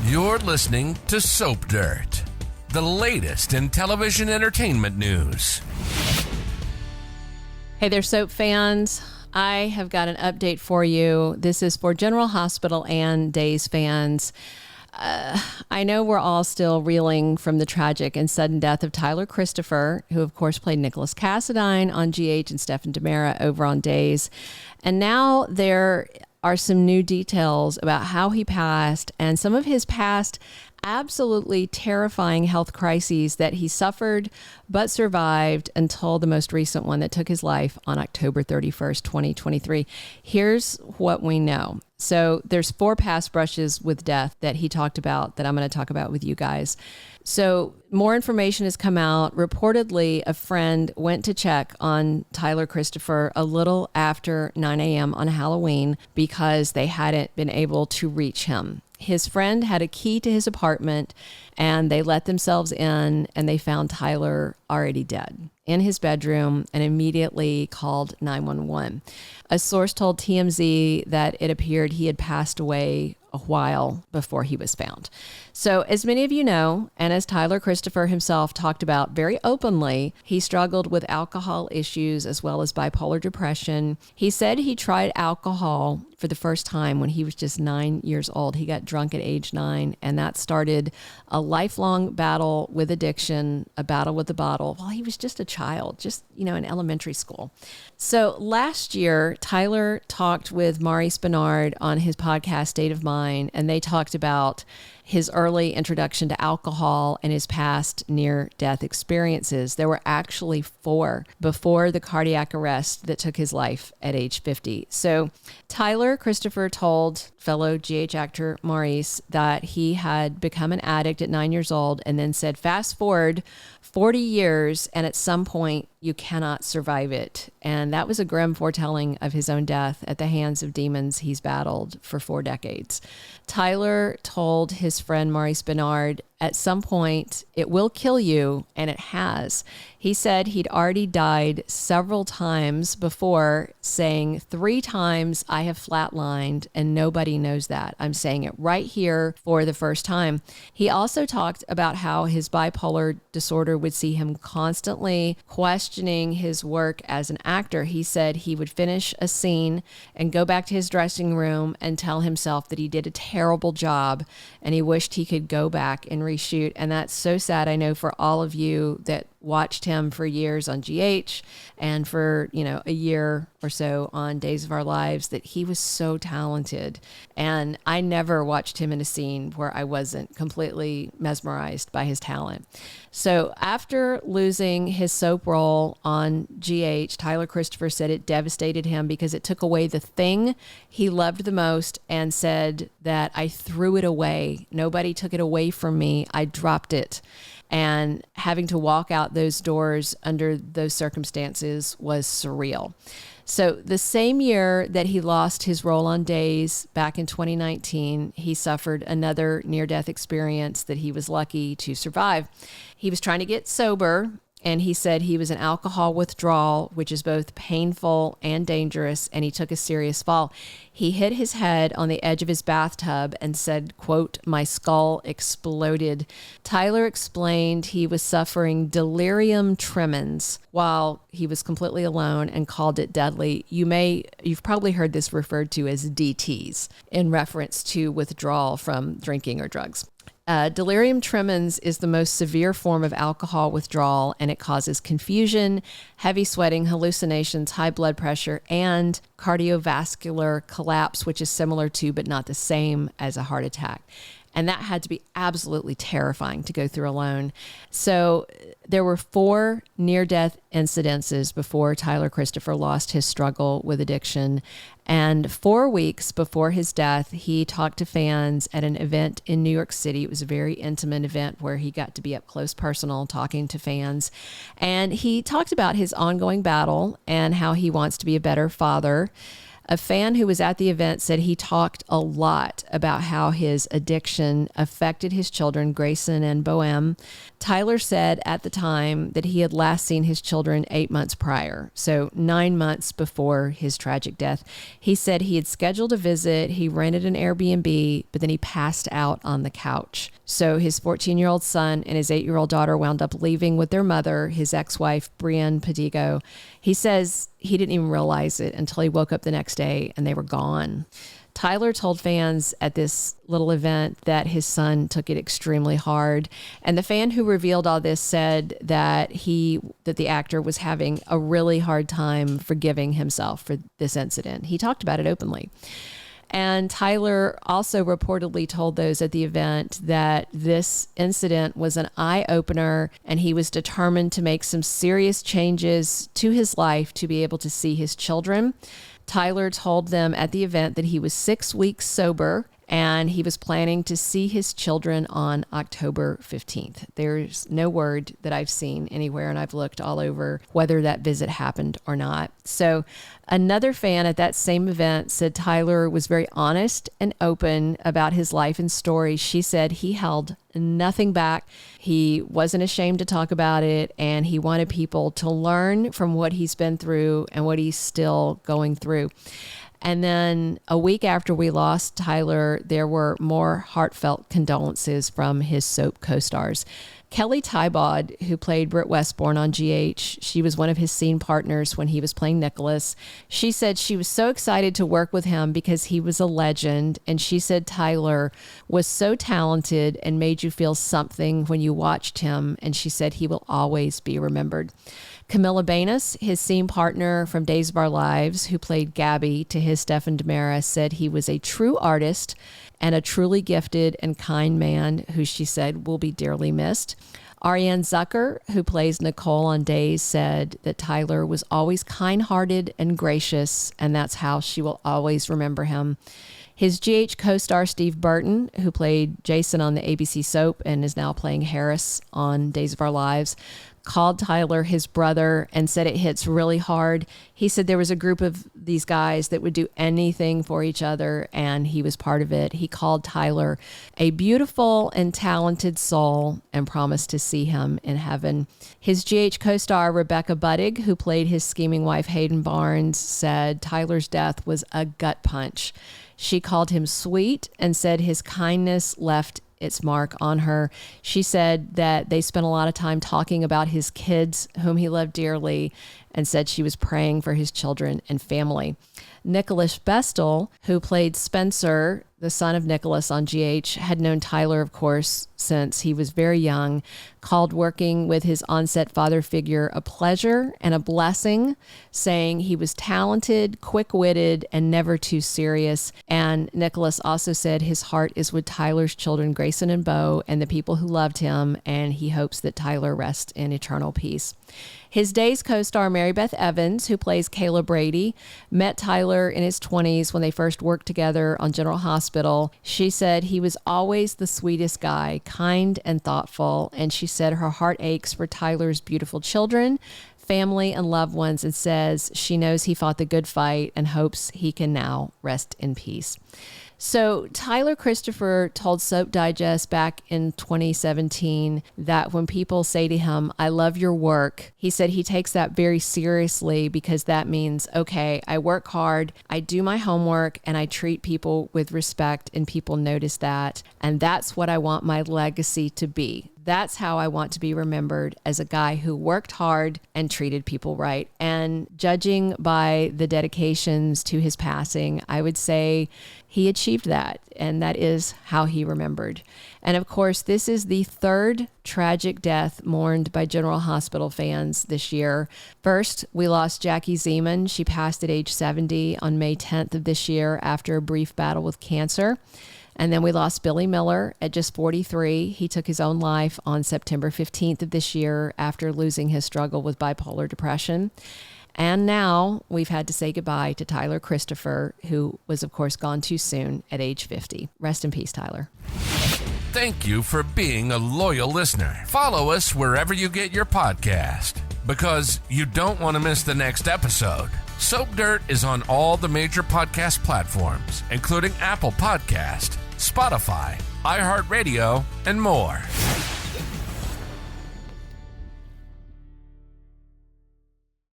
You're listening to Soap Dirt, the latest in television entertainment news. Hey there, soap fans. I have got an update for you. This is for General Hospital and Days fans. I know we're all still reeling from the tragic and sudden death of Tyler Christopher, who of course played Nikolas Cassadine on GH and Stefan DiMera over on Days. And now there are some new details about how he passed and some of his past absolutely terrifying health crises that he suffered but survived until the most recent one that took his life on October 31st, 2023. Here's what we know. So there's 4 past brushes with death that he talked about that I'm going to talk about with you guys. So more information has come out. Reportedly, a friend went to check on Tyler Christopher a little after 9 a.m. on Halloween because they hadn't been able to reach him. His friend had a key to his apartment and they let themselves in and they found Tyler already dead in his bedroom and immediately called 911. A source told TMZ that it appeared he had passed away a while before he was found. So as many of you know, and as Tyler Christopher himself talked about very openly, he struggled with alcohol issues as well as bipolar depression. He said he tried alcohol for the first time when he was just 9 years old. He got drunk at age 9, and that started a lifelong battle with addiction, a battle with the bottle while he was just a child, just, in elementary school. So last year, Tyler talked with Maurice Bernard on his podcast, State of Mind, and they talked about his early introduction to alcohol and his past near-death experiences. There were actually 4 before the cardiac arrest that took his life at age 50. So Tyler Christopher told fellow GH actor Maurice that he had become an addict at 9 years old and then said, fast forward 40 years, and at some point you cannot survive it. And that was a grim foretelling of his own death at the hands of demons he's battled for 4 decades. Tyler told his friend Maurice Bernard, at some point it will kill you, and it has. He said he'd already died several times before, saying 3 times I have flatlined and nobody knows that. I'm saying it right here for the first time. He also talked about how his bipolar disorder would see him constantly questioning his work as an actor. He said he would finish a scene and go back to his dressing room and tell himself that he did a terrible job and he wished he could go back and reshoot. And that's so sad, I know, for all of you that watched him for years on GH and for, a year or so on Days of Our Lives, that he was so talented. And I never watched him in a scene where I wasn't completely mesmerized by his talent. So after losing his soap role on GH, Tyler Christopher said it devastated him because it took away the thing he loved the most and said that I threw it away. Nobody took it away from me. I dropped it. And having to walk out those doors under those circumstances was surreal. So the same year that he lost his role on Days back in 2019, he suffered another near-death experience that he was lucky to survive. He was trying to get sober, and he said he was in alcohol withdrawal, which is both painful and dangerous, and he took a serious fall. He hit his head on the edge of his bathtub and said, quote, "My skull exploded." Tyler explained he was suffering delirium tremens while he was completely alone and called it deadly. You've probably heard this referred to as DTs in reference to withdrawal from drinking or drugs. Delirium tremens is the most severe form of alcohol withdrawal, and it causes confusion, heavy sweating, hallucinations, high blood pressure, and cardiovascular collapse, which is similar to but not the same as a heart attack. And that had to be absolutely terrifying to go through alone. So there were 4 near-death incidences before Tyler Christopher lost his struggle with addiction. And 4 weeks before his death, he talked to fans at an event in New York City. It was a very intimate event where he got to be up close personal talking to fans. And he talked about his ongoing battle and how he wants to be a better father. A fan who was at the event said he talked a lot about how his addiction affected his children, Grayson and Bohem. Tyler said at the time that he had last seen his children 8 months prior, so 9 months before his tragic death. He said he had scheduled a visit, he rented an Airbnb, but then he passed out on the couch. So his 14-year-old son and his 8-year-old daughter wound up leaving with their mother, his ex-wife, Brienne Padigo. He says he didn't even realize it until he woke up the next day and they were gone. Tyler told fans at this little event that his son took it extremely hard. And the fan who revealed all this said that the actor was having a really hard time forgiving himself for this incident. He talked about it openly. And Tyler also reportedly told those at the event that this incident was an eye-opener and he was determined to make some serious changes to his life to be able to see his children. Tyler told them at the event that he was 6 weeks sober and he was planning to see his children on October 15th. There's no word that I've seen anywhere, and I've looked all over whether that visit happened or not. So another fan at that same event said Tyler was very honest and open about his life and story. She said he held nothing back. He wasn't ashamed to talk about it, and he wanted people to learn from what he's been through and what he's still going through. And then a week after we lost Tyler, there were more heartfelt condolences from his soap co-stars. Kelly Tybod, who played Britt Westbourne on GH, she was one of his scene partners when he was playing Nikolas. She said she was so excited to work with him because he was a legend. And she said Tyler was so talented and made you feel something when you watched him. And she said he will always be remembered. Camilla Banus, his scene partner from Days of Our Lives, who played Gabby to his Stefan DiMera, said he was a true artist and a truly gifted and kind man who she said will be dearly missed. Ariane Zucker, who plays Nicole on Days, said that Tyler was always kind-hearted and gracious, and that's how she will always remember him. His GH co-star Steve Burton, who played Jason on the ABC soap and is now playing Harris on Days of Our Lives, called Tyler his brother and said it hits really hard. He said there was a group of these guys that would do anything for each other, and he was part of it. He called Tyler a beautiful and talented soul and promised to see him in heaven. His GH co-star Rebecca Budig, who played his scheming wife Hayden Barnes, said Tyler's death was a gut punch. She called him sweet and said his kindness left its mark on her. She said that they spent a lot of time talking about his kids, whom he loved dearly, and said she was praying for his children and family. Nikolas Bestel, who played Spencer, the son of Nikolas on GH, had known Tyler, of course, since he was very young, called working with his on-set father figure a pleasure and a blessing, saying he was talented, quick-witted, and never too serious. And Nikolas also said his heart is with Tyler's children, Grayson and Bo, and the people who loved him, and he hopes that Tyler rests in eternal peace. His Days co-star Mary Beth Evans, who plays Kayla Brady, met Tyler in his 20s when they first worked together on General Hospital. She said he was always the sweetest guy, kind and thoughtful, and she said her heart aches for Tyler's beautiful children, family, and loved ones, and says she knows he fought the good fight and hopes he can now rest in peace. So Tyler Christopher told Soap Digest back in 2017 that when people say to him, "I love your work," he said he takes that very seriously because that means, okay, I work hard, I do my homework, and I treat people with respect, and people notice that. And that's what I want my legacy to be. That's how I want to be remembered, as a guy who worked hard and treated people right. And judging by the dedications to his passing, I would say he achieved that, and that is how he remembered. And of course, this is the third tragic death mourned by General Hospital fans this year. First, we lost Jackie Zeman. She passed at age 70 on May 10th of this year after a brief battle with cancer. And then we lost Billy Miller at just 43. He took his own life on September 15th of this year after losing his struggle with bipolar depression. And now we've had to say goodbye to Tyler Christopher, who was, of course, gone too soon at age 50. Rest in peace, Tyler. Thank you for being a loyal listener. Follow us wherever you get your podcast, because you don't want to miss the next episode. Soap Dirt is on all the major podcast platforms, including Apple Podcast, Spotify, iHeartRadio, and more.